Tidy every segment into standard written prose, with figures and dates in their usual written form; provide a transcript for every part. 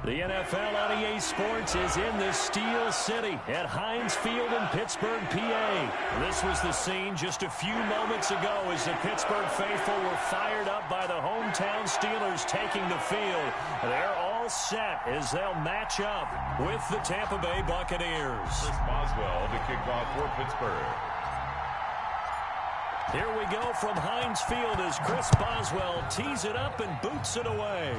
The NFL on EA Sports is in the Steel City at Heinz Field in Pittsburgh, PA. This was the scene just a few moments ago as the Pittsburgh faithful were fired up by the hometown Steelers taking the field. They're all set as they'll match up with the Tampa Bay Buccaneers. Chris Boswell to kick off for Pittsburgh. Here we go from Heinz Field as Chris Boswell tees it up and boots it away.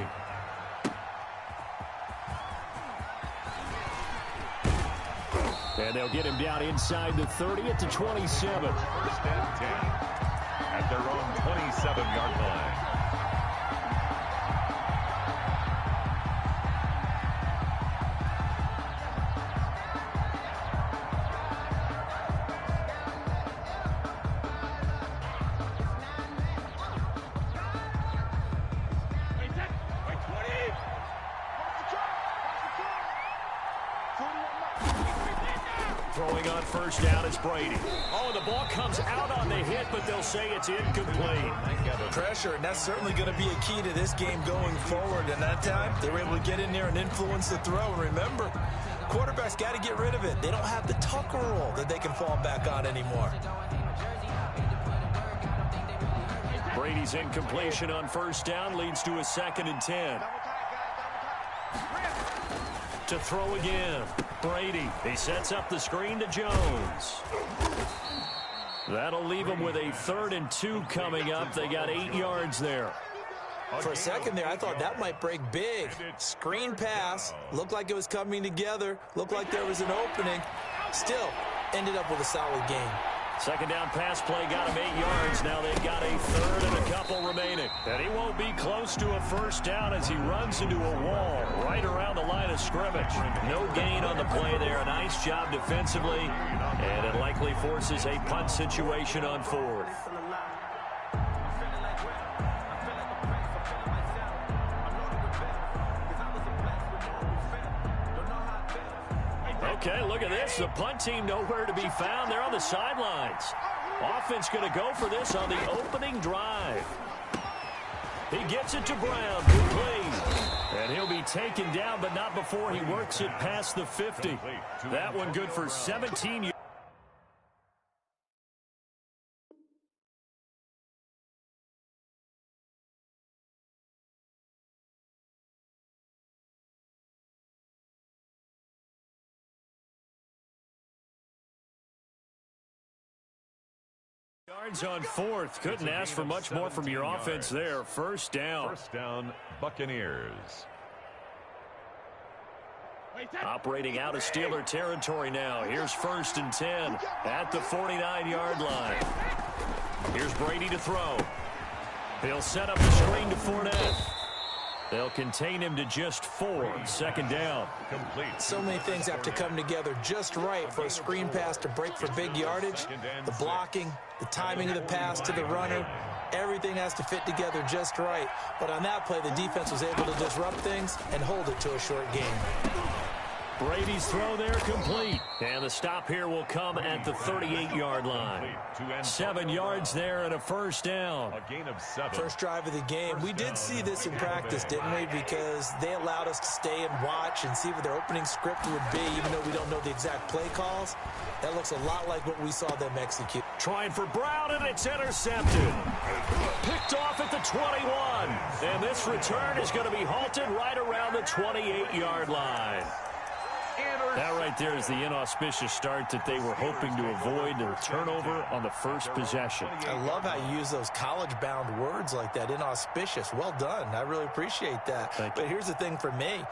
And they'll get him down inside the 30 at the 27. First and 10 at their own 27-yard line. Throwing on first down is Brady. Oh, the ball comes out on the hit, but they'll say it's incomplete. Pressure, and that's certainly going to be a key to this game going forward. And that time, they were able to get in there and influence the throw. And remember, quarterbacks got to get rid of it. They don't have the Tucker rule that they can fall back on anymore. Brady's incompletion on first down leads to a 2nd and 10. To throw again, Brady. He sets up the screen to Jones. That'll leave him with a 3rd and 2 coming up. They got 8 yards there. For a second there, I thought that might break big. Screen pass. Looked like it was coming together. Looked like there was an opening. Still, ended up with a solid game. 2nd down pass play got him 8 yards. Now they've got a 3rd and a couple remaining. And he won't be close to a first down as he runs into a wall right around the line of scrimmage. No gain on the play there. A nice job defensively. And it likely forces a punt situation on 4th. Okay, look at this. The punt team nowhere to be found. They're on the sidelines. Offense going to go for this on the opening drive. He gets it to Brown. Good play. And he'll be taken down, but not before he works it past the 50. That one good for 17 yards. Yards on 4th. Couldn't ask for much more from your offense there. First down. First down, Buccaneers. Operating out of Steeler territory now. Here's 1st and 10 at the 49-yard line. Here's Brady to throw. He'll set up the screen to Fournette. They'll contain him to just 4. 2nd down. Complete. So many things have to come together just right for a screen pass to break for big yardage. The blocking, the timing of the pass to the runner, everything has to fit together just right. But on that play, the defense was able to disrupt things and hold it to a short game. Brady's throw there complete. And the stop here will come at the 38-yard line. 7 yards there and a first down. A gain of 7. First drive of the game. We did see this in practice, didn't we? Because they allowed us to stay and watch and see what their opening script would be, even though we don't know the exact play calls. That looks a lot like what we saw them execute. Trying for Brown, and it's intercepted. Picked off at the 21. And this return is going to be halted right around the 28-yard line. That right there is the inauspicious start that they were hoping to avoid, the turnover on the first possession. I love how you use those college-bound words like that, inauspicious. Well done. I really appreciate that. But here's the thing for me.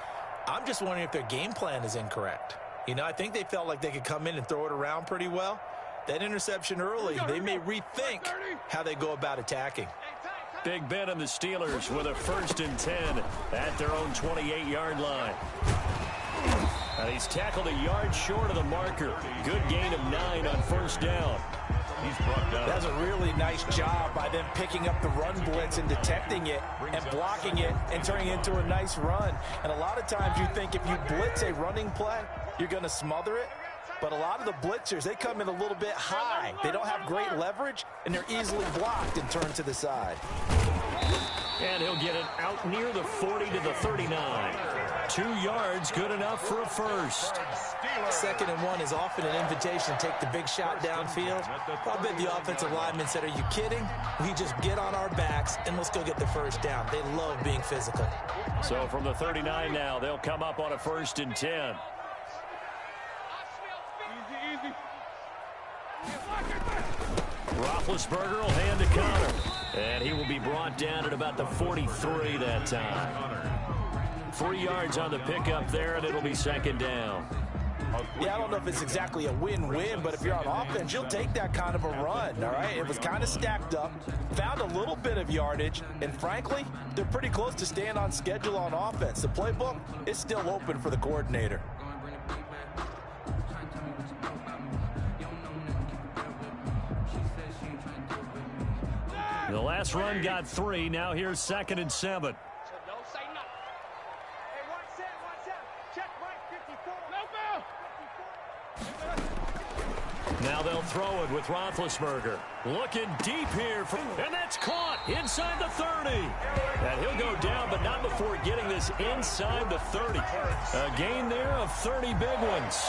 I'm just wondering if their game plan is incorrect. You know, I think they felt like they could come in and throw it around pretty well. That interception early, they may rethink how they go about attacking. Big Ben and the Steelers with a 1st and 10 at their own 28-yard line. And he's tackled a yard short of the marker. Good gain of 9 on first down. He's brought down. That's a really nice job by them picking up the run blitz and detecting it and blocking it and turning it into a nice run. And a lot of times you think if you blitz a running play, you're going to smother it. But a lot of the blitzers, they come in a little bit high. They don't have great leverage, and they're easily blocked and turned to the side. And he'll get it out near the 40 to the 39. 2 yards, good enough for a first. 2nd and 1 is often an invitation to take the big shot downfield. I bet the offensive lineman said, are you kidding? We just get on our backs and let's go get the first down. They love being physical. So from the 39 now, they'll come up on a 1st and 10. Roethlisberger will hand to Connor. And he will be brought down at about the 43 that time. 3 yards on the pickup there, and it'll be 2nd down. Yeah, I don't know if it's exactly a win-win, but if you're on offense, you'll take that kind of a run, all right? It was kind of stacked up, found a little bit of yardage, and frankly, they're pretty close to staying on schedule on offense. The playbook is still open for the coordinator. The last run got 3. Now here's 2nd and 7. Now they'll throw it with Roethlisberger. Looking deep here. And that's caught inside the 30. And he'll go down, but not before getting this inside the 30. A gain there of 30 big ones.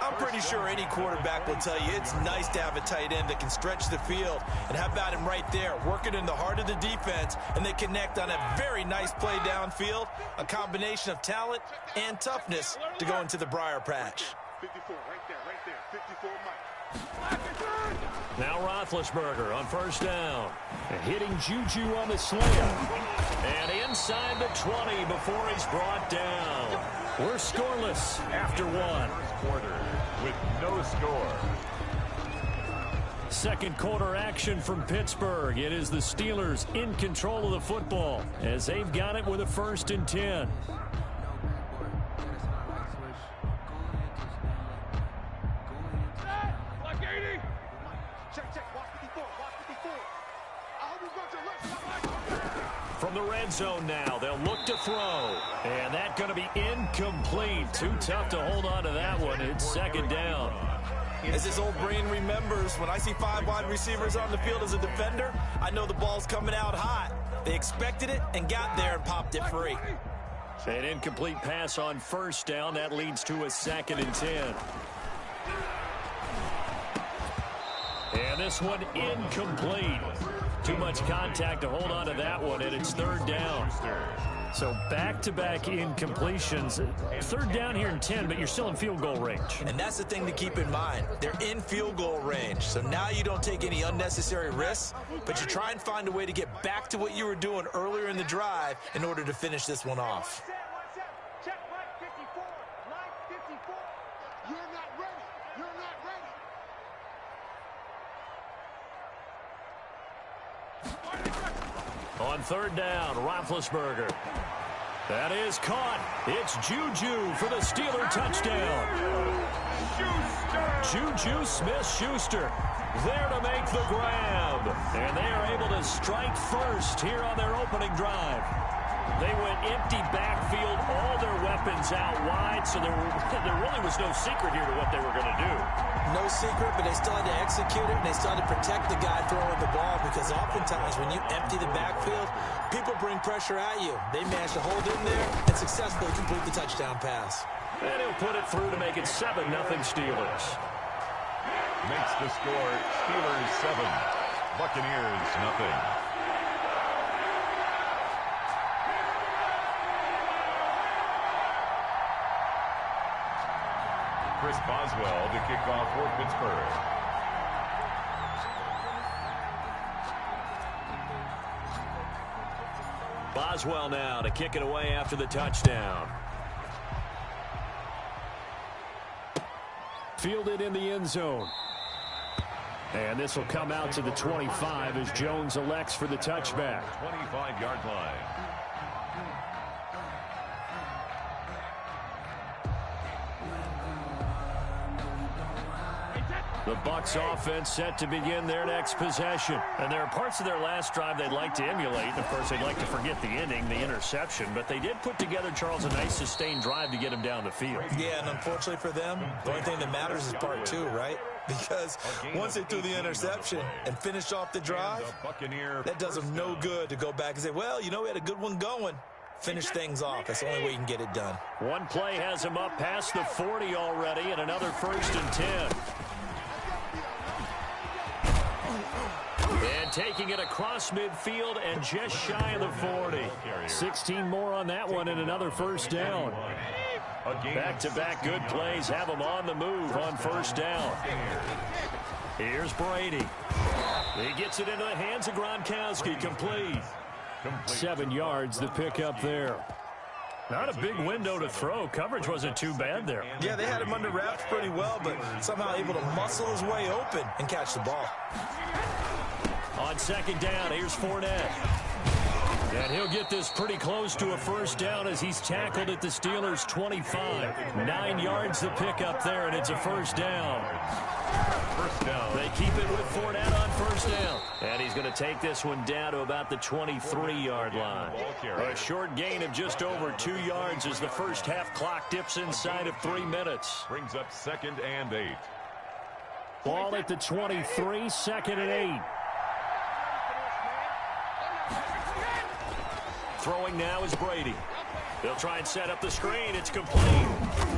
I'm pretty sure any quarterback will tell you it's nice to have a tight end that can stretch the field. And how about him right there, working in the heart of the defense, and they connect on a very nice play downfield. A combination of talent and toughness to go into the briar patch. 54, right there, 54 Mike. Now Roethlisberger on 1st down. Hitting Juju on the slam. And inside the 20 before he's brought down. We're scoreless after 1. Quarter with no score. 2nd quarter action from Pittsburgh. It is the Steelers in control of the football as they've got it with a 1st and 10. From the red zone now, they'll look to throw. And that's going to be incomplete. Too tough to hold on to that one. It's 2nd down. As his old brain remembers, when I see 5 wide receivers on the field as a defender, I know the ball's coming out hot. They expected it and got there and popped it free. An incomplete pass on 1st down. That leads to a 2nd and 10. And this one incomplete. Too much contact to hold on to that one, and it's 3rd down. So back-to-back incompletions. 3rd down here in 10, but you're still in field goal range. And that's the thing to keep in mind. They're in field goal range. So now you don't take any unnecessary risks, but you try and find a way to get back to what you were doing earlier in the drive in order to finish this one off. On 3rd down, Roethlisberger. That is caught. It's Juju for the Steeler touchdown. Juju Smith-Schuster there to make the grab. And they are able to strike first here on their opening drive. They went empty backfield, all their weapons out wide, so there really was no secret here to what they were going to do. No secret, but they still had to execute it, and they still had to protect the guy throwing the ball, because oftentimes when you empty the backfield, people bring pressure at you. They managed to hold in there and successfully complete the touchdown pass. And he'll put it through to make it 7-0 Steelers. Makes the score Steelers 7, Buccaneers nothing. Chris Boswell to kick off for Pittsburgh. Boswell now to kick it away after the touchdown. Fielded in the end zone. And this will come out to the 25 as Jones elects for the touchback. 25-yard line. The Bucs offense set to begin their next possession. And there are parts of their last drive they'd like to emulate. And, of course, they'd like to forget the ending, the interception. But they did put together, Charles, a nice sustained drive to get him down the field. Yeah, and unfortunately for them, the only thing that matters is part 2, right? because once they threw the interception and finished off the drive, that does them no good to go back and say, well, you know, we had a good one going. Finish things off. That's the only way you can get it done. One play has him up past the 40 already, and another 1st and 10. And taking it across midfield and just shy of the 40. 16 more on that one and another 1st down. Back-to-back good plays have him on the move on 1st down. Here's Brady. He gets it into the hands of Gronkowski. Complete. 7 yards the pick up there. Not a big window to throw. Coverage wasn't too bad there. Yeah, they had him under wraps pretty well, but somehow able to muscle his way open and catch the ball. On 2nd down, here's Fournette. And he'll get this pretty close to a 1st down as he's tackled at the Steelers' 25. 9 yards the pick up there, and it's a 1st down. 1st down. They keep it with Fournette on 1st down. And he's going to take this one down to about the 23-yard line. A short gain of just over 2 yards as the first half clock dips inside of 3 minutes. Brings up 2nd and 8. Ball at the 23, 2nd and 8. Throwing now is Brady. They'll try and set up the screen. It's complete.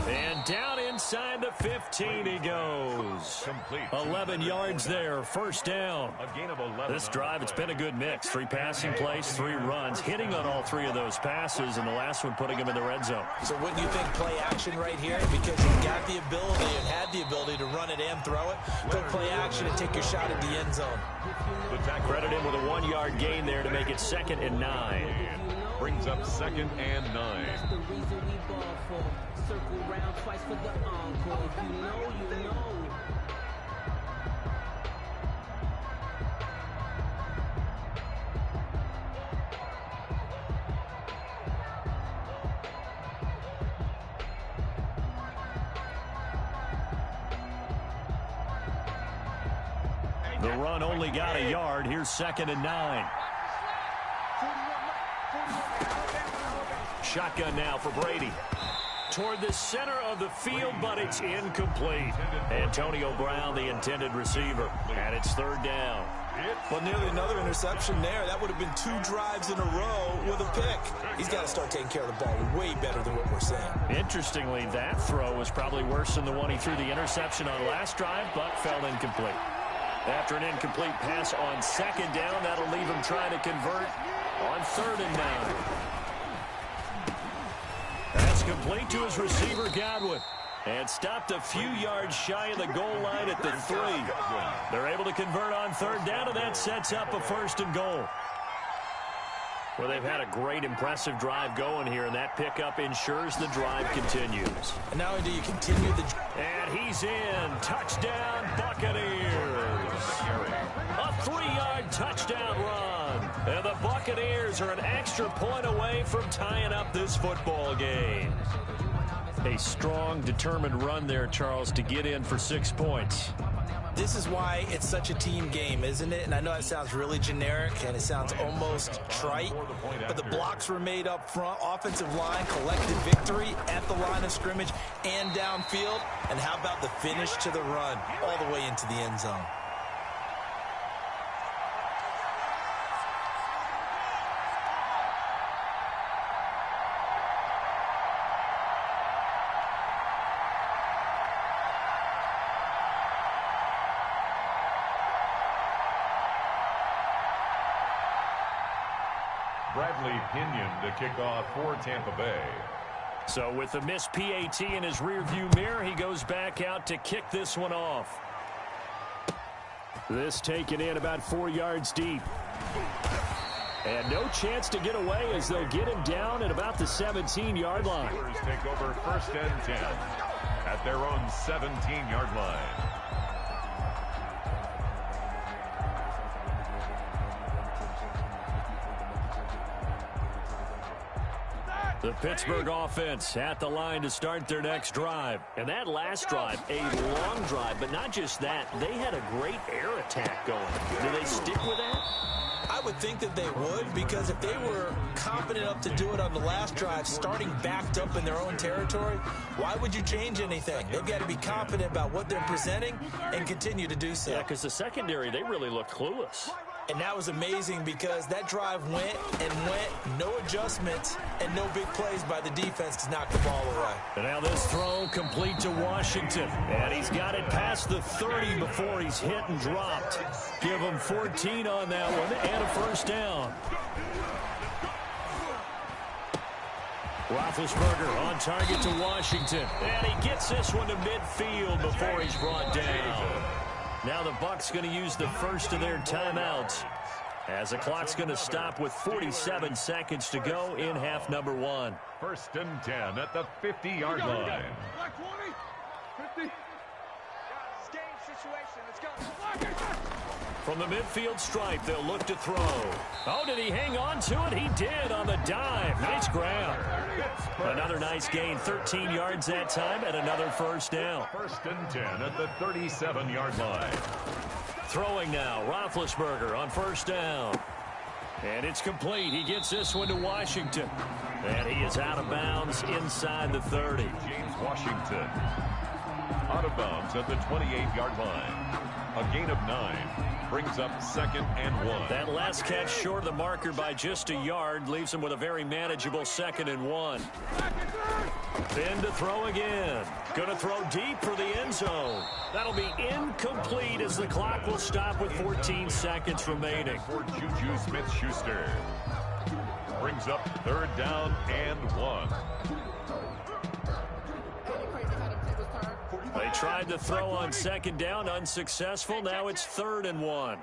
And down inside the 15 he goes. Complete. 11 yards there. 1st down. A gain of 11. This drive, it's been a good mix. 3 passing plays, 3 runs. Hitting on all 3 of those passes, and the last one putting him in the red zone. So wouldn't you think play action right here? Because you've got the ability and had the ability to run it and throw it. Go play action and take your shot at the end zone. Credit him with a 1-yard gain there to make it 2nd and 9. Brings up 2nd and 9. The run only got a yard. Here's 2nd and 9. Shotgun now for Brady. Toward the center of the field, but it's incomplete. Antonio Brown, the intended receiver. And it's 3rd down. Well, nearly another interception there. That would have been 2 drives in a row with a pick. He's got to start taking care of the ball way better than what we're seeing. Interestingly, that throw was probably worse than the one he threw the interception on last drive, but fell incomplete. After an incomplete pass on 2nd down, that'll leave him trying to convert on 3rd and 9. That's complete to his receiver, Godwin. And stopped a few yards shy of the goal line at the 3. They're able to convert on 3rd down, and that sets up a 1st and goal. Well, they've had a great, impressive drive going here, and that pickup ensures the drive continues. And not only do you continue the... And he's in. Touchdown, Buccaneers. A 3-yard touchdown run. And the Buccaneers are an extra point away from tying up this football game. A strong, determined run there, Charles, to get in for 6 points. This is why it's such a team game, isn't it? And I know that sounds really generic, and it sounds almost trite, but the blocks were made up front. Offensive line collected victory at the line of scrimmage and downfield. And how about the finish to the run all the way into the end zone? Bradley Pinion to kick off for Tampa Bay. So with the missed PAT in his rearview mirror, he goes back out to kick this one off. This taken in about 4 yards deep. And no chance to get away as they'll get him down at about the 17-yard line. Steelers take over 1st and 10 at their own 17-yard line. The Pittsburgh offense at the line to start their next drive. And that last drive, a long drive, but not just that. They had a great air attack going. Do they stick with that? I would think that they would, because if they were confident enough to do it on the last drive, starting backed up in their own territory, why would you change anything? They've got to be confident about what they're presenting and continue to do so. Yeah, because the secondary, they really looked clueless. And that was amazing because that drive went and went, no adjustments, and no big plays by the defense to knock the ball away. And now this throw complete to Washington. And he's got it past the 30 before he's hit and dropped. Give him 14 on that one and a first down. Roethlisberger on target to Washington. And he gets this one to midfield before he's brought down. Now the Bucs going to use the first of their timeouts as the clock's going to stop with 47 seconds to go in half number one. 1st and 10 at the 50-yard line. 50. Game situation. Let's go. From the midfield stripe, they'll look to throw. Oh, did he hang on to it? He did on the dive. Nice grab. Another nice gain, 13 yards that time, and another first down. 1st and 10 at the 37-yard line. Throwing now, Roethlisberger on first down. And it's complete. He gets this one to Washington. And he is out of bounds inside the 30. James Washington out of bounds at the 28-yard line. A gain of 9. Brings up 2nd and 1. That last catch short of the marker by just a yard leaves him with a very manageable 2nd and 1. Then to throw again. Going to throw deep for the end zone. That'll be incomplete as the clock will stop with 14 seconds remaining. For Juju Smith-Schuster. Brings up 3rd down and 1. They tried to throw on 2nd down, unsuccessful. Now it's 3rd and 1.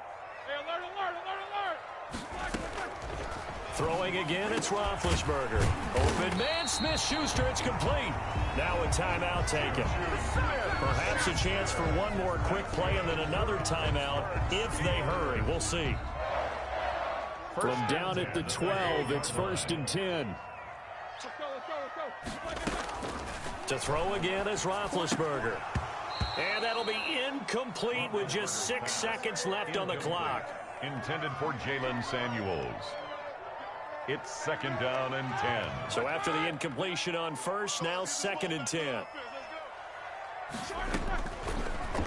Throwing again, it's Roethlisberger. Open man, Smith-Schuster, it's complete. Now a timeout taken. Perhaps a chance for one more quick play and then another timeout if they hurry. We'll see. From down at the 12, it's 1st and 10. To throw again is Roethlisberger. And that'll be incomplete with just 6 seconds left on the clock. Intended for Jalen Samuels. It's 2nd down and 10. So after the incompletion on first, now 2nd and 10.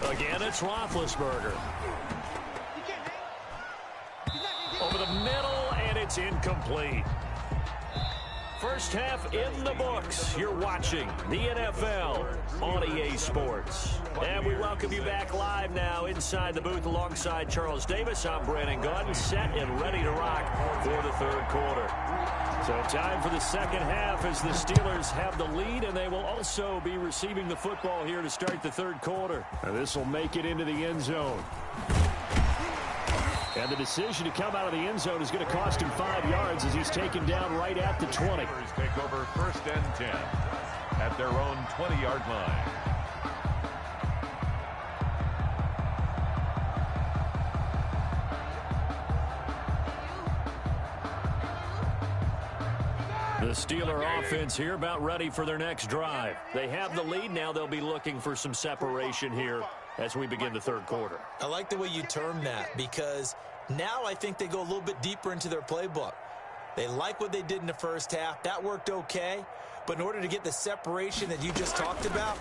Again, it's Roethlisberger. Over the middle, and it's incomplete. First half in the books. You're watching the NFL on EA Sports. And we welcome you back live now inside the booth alongside Charles Davis. I'm Brandon Gaudin, set and ready to rock for the 3rd quarter. So time for the 2nd half as the Steelers have the lead, and they will also be receiving the football here to start the 3rd quarter. And this will make it into the end zone. And the decision to come out of the end zone is going to cost him 5 yards as he's taken down right at the 20. Take over 1st and 10 at their own 20-yard line. The Steeler offense here about ready for their next drive. They have the lead. Now they'll be looking for some separation here as we begin the 3rd quarter. I like the way you term that because now I think they go a little bit deeper into their playbook. They like what they did in the first half. That worked okay. But in order to get the separation that you just talked about,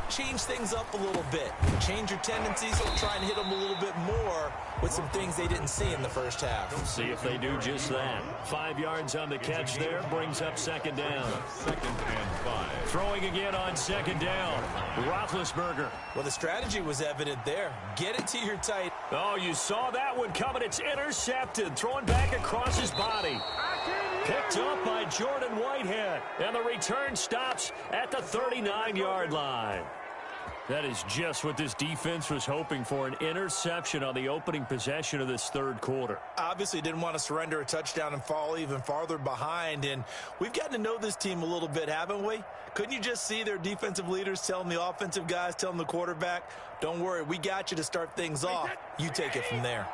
change things up a little bit. Change your tendencies and try and hit them a little bit more with some things they didn't see in the first half. See if they do just that. 5 yards on the catch there brings up 2nd down. 2nd and 5. Throwing again on 2nd down. Roethlisberger. Well, the strategy was evident there. Get it to your tight. Oh, you saw that one coming. It's intercepted. Throwing back across his body. Picked up by Jordan Whitehead. And the return stops at the 39-yard line. That is just what this defense was hoping for, an interception on the opening possession of this 3rd quarter. Obviously didn't want to surrender a touchdown and fall even farther behind, and we've gotten to know this team a little bit, haven't we? Couldn't you just see their defensive leaders telling the offensive guys, telling the quarterback, don't worry, we got you to start things off. You take it from there.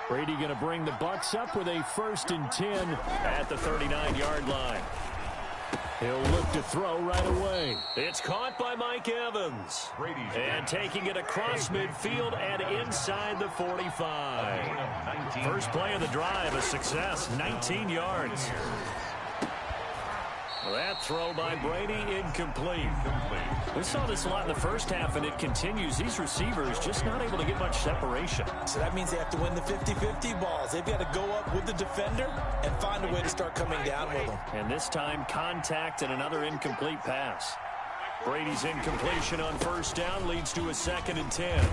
Brady going to bring the Bucs up with a 1st and 10 at the 39-yard line. He'll look to throw right away. It's caught by Mike Evans. And taking it across midfield and inside the 45. First play of the drive, a success, 19 yards. That throw by Brady, incomplete. We saw this a lot in the first half, and it continues. These receivers just not able to get much separation. So that means they have to win the 50-50 balls. They've got to go up with the defender and find a way to start coming down with them. And this time, contact and another incomplete pass. Brady's incompletion on first down leads to a 2nd and 10.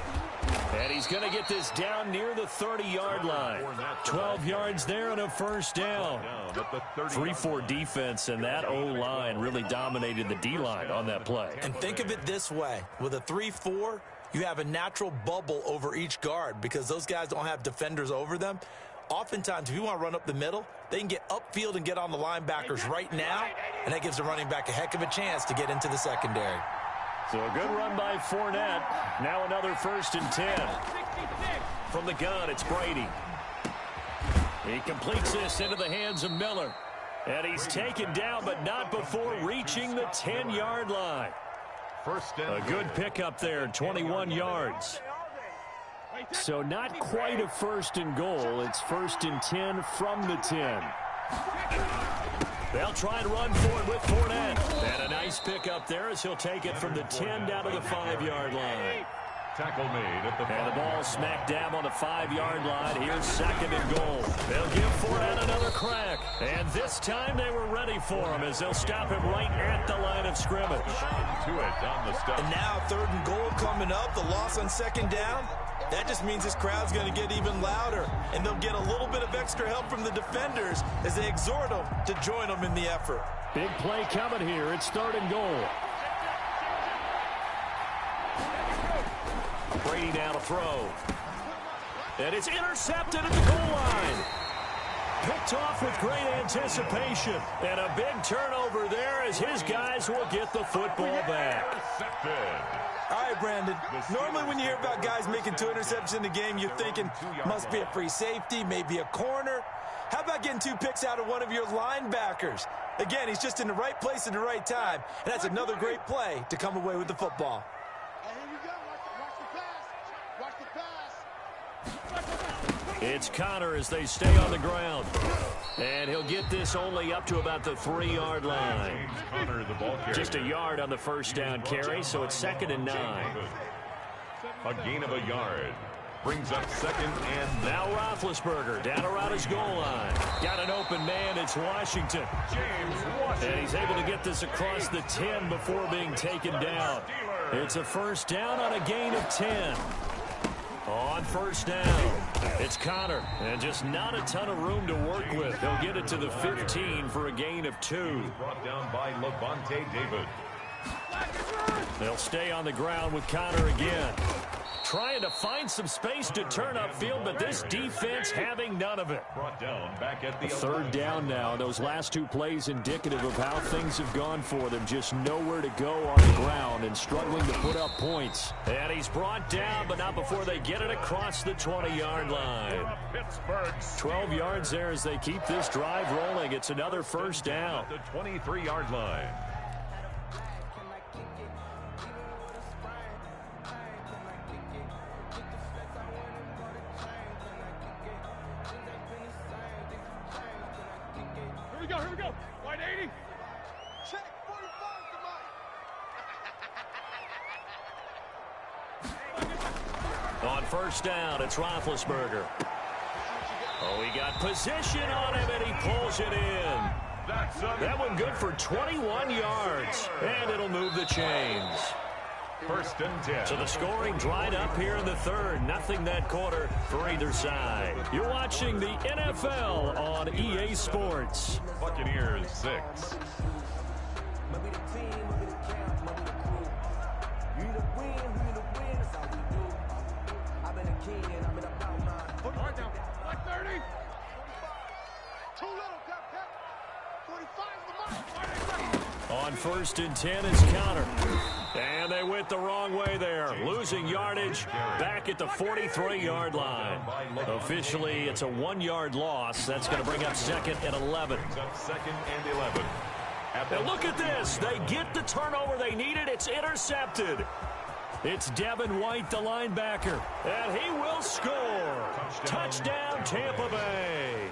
And he's going to get this down near the 30-yard line. 12 yards there and a first down. 3-4 defense, and that O-line really dominated the D-line on that play. And think of it this way. With a 3-4, you have a natural bubble over each guard because those guys don't have defenders over them. Oftentimes, if you want to run up the middle, they can get upfield and get on the linebackers right now, and that gives the running back a heck of a chance to get into the secondary. So a good run by Fournette. Now another 1st and 10. From the gun, it's Brady. He completes this into the hands of Miller. And he's taken down, but not before reaching the 10-yard line. A good pickup there, 21 yards. So not quite a 1st and goal. It's 1st and 10 from the 10. They'll try and run for it with Fournette. And a nice pickup there as he'll take it from the 10 down to the 5-yard line. Tackle made at the 5. And the ball smack dab on the 5-yard line. Here's 2nd and goal. They'll give Fournette another crack. And this time they were ready for him as they'll stop him right at the line of scrimmage. To it down the step. And now 3rd and goal coming up. The loss on 2nd down. That just means this crowd's going to get even louder, and they'll get a little bit of extra help from the defenders as they exhort them to join them in the effort. Big play coming here. It's 3rd and goal. Brady now to throw. And it's intercepted at the goal line. Picked off with great anticipation. And a big turnover there as his guys will get the football back. All right, Brandon. Normally when you hear about guys making 2 interceptions in a game, you're thinking must be a free safety, maybe a corner. How about getting 2 picks out of one of your linebackers? Again, he's just in the right place at the right time, and that's another great play to come away with the football. Here we go. Watch the pass. It's Connor as they stay on the ground. And he'll get this only up to about the 3-yard line. Just a yard on the first down carry, so it's 2nd and 9. A gain of a yard. Brings up 2nd and now Roethlisberger down around his goal line. Got an open man. It's Washington. And he's able to get this across the 10 before being taken down. It's a first down on a gain of 10. On first down, it's Connor, and just not a ton of room to work with. He'll get it to the 15 for a gain of 2. Brought down by Levante David. They'll stay on the ground with Connor again. Trying to find some space to turn upfield, but this defense having none of it. Brought down back at the 3rd down now. Those last 2 plays indicative of how things have gone for them. Just nowhere to go on the ground and struggling to put up points. And he's brought down, but not before they get it across the 20-yard line. 12 yards there as they keep this drive rolling. It's another first down. The 23-yard line. Here we go. Wide 80. Check. 45 On first down, it's Roethlisberger. Oh, he got position on him, and he pulls it in. That one good for 21 yards, and it'll move the chains. 1st and 10. So the scoring dried up here in the 3rd. Nothing that quarter for either side. You're watching the NFL on EA Sports. Buccaneers 6. Hard down. Black 30. Too little. Cap. 45 the mark. On 1st and 10 is Connor. And they went the wrong way there. Losing yardage back at the 43-yard line. Officially, it's a 1-yard loss. That's going to bring up 2nd and 11. 2nd and 11. And look at this. They get the turnover they needed. It's intercepted. It's Devin White, the linebacker, and he will score. Touchdown, Tampa Bay.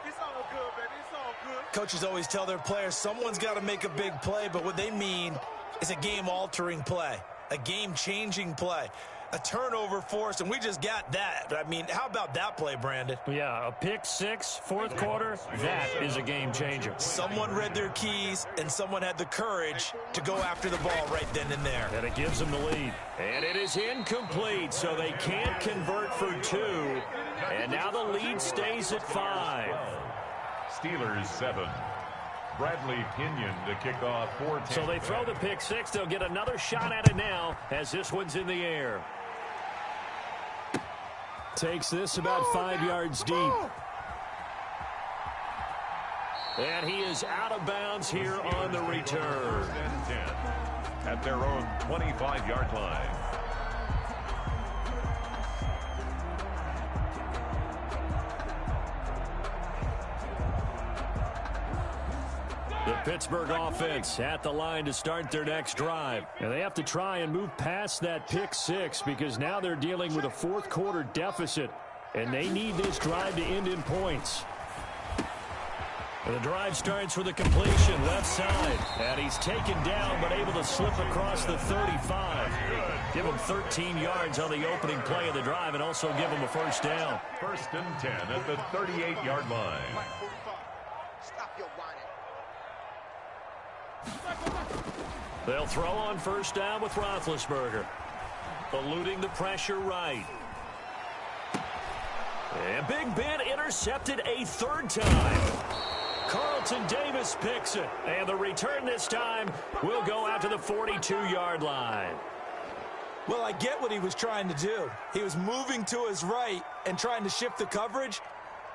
It's all good, baby. It's all good. Coaches always tell their players someone's got to make a big play, but what they mean is a game-altering play, a game-changing play, a turnover force, and we just got that. I mean, how about that play, Brandon? Yeah, a pick six, fourth quarter, that is a game changer. Someone read their keys, and someone had the courage to go after the ball right then and there. And it gives them the lead. And it is incomplete, so they can't convert for two. And now the lead stays at 5. Steelers 7. Bradley Pinion to kick off for Tampa. So they throw the pick six. They'll get another shot at it now as this one's in the air. Takes this about 5 yards deep. And he is out of bounds here on the return. 10 at their own 25-yard line. The Pittsburgh offense at the line to start their next drive. And they have to try and move past that pick six because now they're dealing with a fourth quarter deficit. And they need this drive to end in points. And the drive starts with a completion left side. And he's taken down but able to slip across the 35. Give him 13 yards on the opening play of the drive and also give him a first down. 1st and 10 at the 38-yard line. Stop your whining. They'll throw on first down with Roethlisberger. Eluding the pressure right. And Big Ben intercepted a third time. Carlton Davis picks it. And the return this time will go out to the 42-yard line. Well, I get what he was trying to do. He was moving to his right and trying to shift the coverage,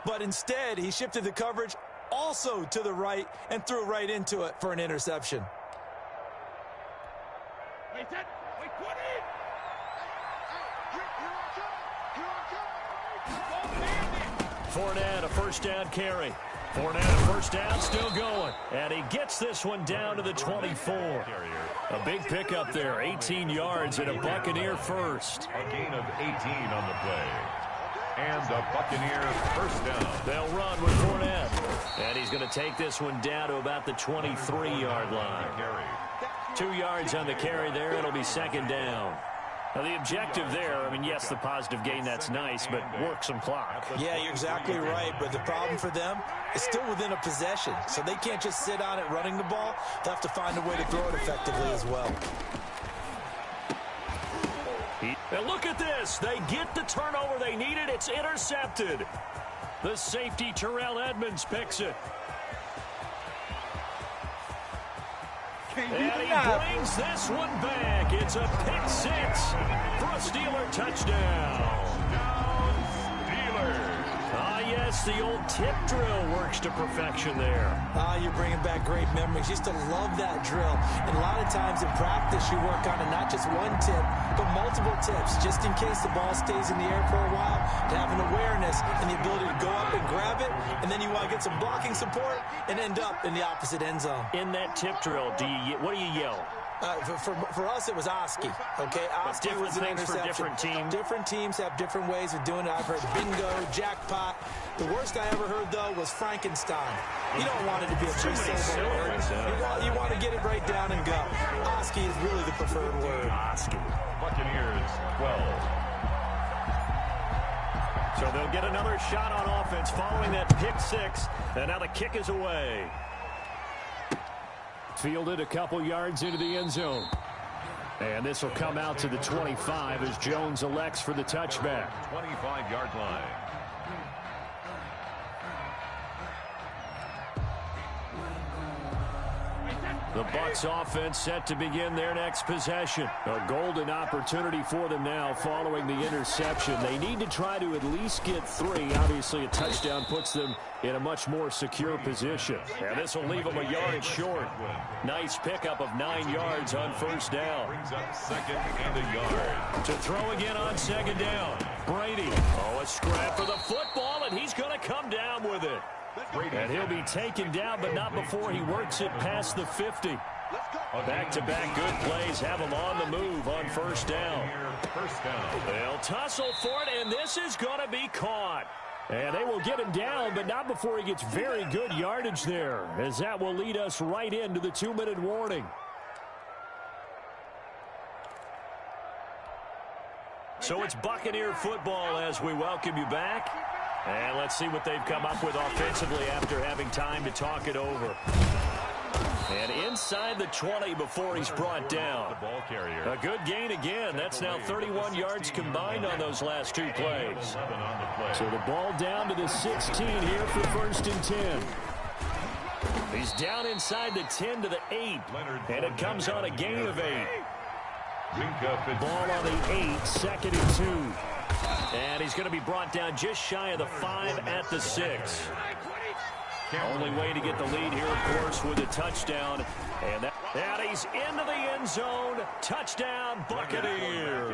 but instead he shifted the coverage also to the right and threw right into it for an interception. Wait, 20. Fournette, a first down carry. Fournette, a first down, still going. And he gets this one down to the 24. A big pickup there, 18 yards and a Buccaneer first. A gain of 18 on the play. And the Buccaneers first down. They'll run with Fournette. And he's going to take this one down to about the 23-yard line. 2 yards on the carry there. It'll be second down. Now, the objective there, I mean, yes, the positive gain, that's nice, but work some clock. Yeah, you're exactly right, but the problem for them is still within a possession, so they can't just sit on it running the ball. They'll have to find a way to throw it effectively as well. And look at this. They get the turnover they needed. It's intercepted. The safety, Terrell Edmonds, picks it. And he brings this one back. It's a pick six for a Steeler touchdown. Steelers. Ah, yes, the old tip drill works to perfection there. Ah, you're bringing back great memories. Used to love that drill. And a lot of times in practice, you work on it, not just one tip, but multiple tips, just in case the ball stays in the air for a while, to have an awareness and the ability to go up and grab it, and then you want to get some blocking support and end up in the opposite end zone. In that tip drill, what do you yell? For us, it was Oski. Okay, Oski was an interception. For different teams. Different teams have different ways of doing it. I've heard bingo, jackpot. The worst I ever heard, though, was Frankenstein. You don't want it to be a three-syllable word. You want to get it right down and go. Oski is really the preferred word. Oski. Buccaneers 12. So they'll get another shot on offense following that pick six. And now the kick is away. Fielded a couple yards into the end zone. And this will come out to the 25 as Jones elects for the touchback. 25-yard line. The Bucs offense set to begin their next possession. A golden opportunity for them now following the interception. They need to try to at least get 3. Obviously, a touchdown puts them in a much more secure position. And this will leave them a yard short. Nice pickup of 9 yards on first down. Brings up second and a yard. To throw again on second down. Brady. Oh, a scrap for the football, and he's going to come down with it. And he'll be taken down, but not before he works it past the 50. Back-to-back good plays have him on the move on first down. They'll tussle for it, and this is going to be caught. And they will get him down, but not before he gets very good yardage there, as that will lead us right into the 2-minute warning. So it's Buccaneer football as we welcome you back. And let's see what they've come up with offensively after having time to talk it over. And inside the 20 before he's brought down. A good gain again. That's now 31 yards combined on those last two plays. So the ball down to the 16 here for 1st and 10. He's down inside the 10 to the 8. And it comes on a gain of 8. Ball on the 8, 2nd and 2. And he's going to be brought down just shy of the 5 at the 6. Only way to get the lead here, of course, with a touchdown. And he's into the end zone. Touchdown, Buccaneers.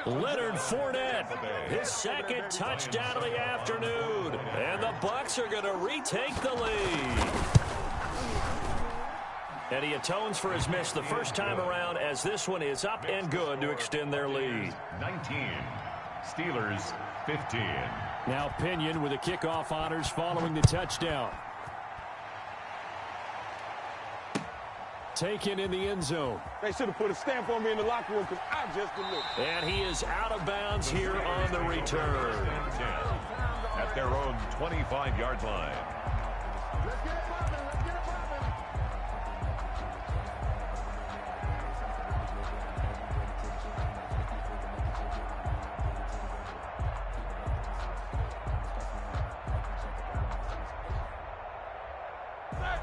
Leonard Fournette, his 2nd touchdown of the afternoon. And the Bucs are going to retake the lead. And he atones for his miss the first time around, as this one is up and good to extend their lead. 19, Steelers 15. Now Pinion with the kickoff honors following the touchdown. Taken in the end zone. They should have put a stamp on me in the locker room because I just delivered. And he is out of bounds here on the return. At their own 25-yard line.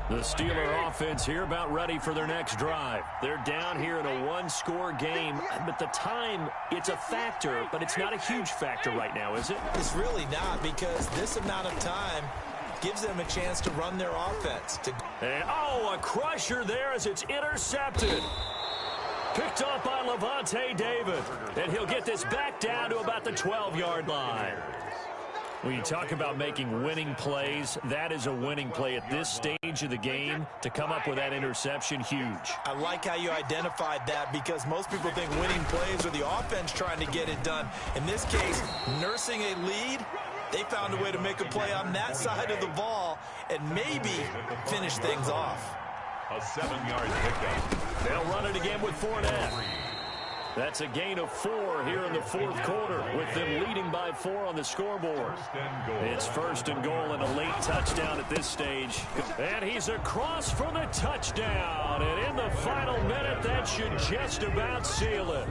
The Steeler offense here about ready for their next drive. They're down here in a one-score game, but the time, it's a factor, but it's not a huge factor right now, is it? It's really not, because this amount of time gives them a chance to run their offense. And, a crusher there as it's intercepted. Picked off by Levante David. And he'll get this back down to about the 12-yard line. When you talk about making winning plays, that is a winning play at this stage of the game. To come up with that interception, huge. I like how you identified that, because most people think winning plays are the offense trying to get it done. In this case, nursing a lead, they found a way to make a play on that side of the ball and maybe finish things off. A 7-yard pickup. They'll run it again with Fournette. That's a gain of 4 here in the fourth quarter, with them leading by 4 on the scoreboard. It's 1st and goal and a late touchdown at this stage. And he's across for the touchdown. And in the final minute, that should just about seal it.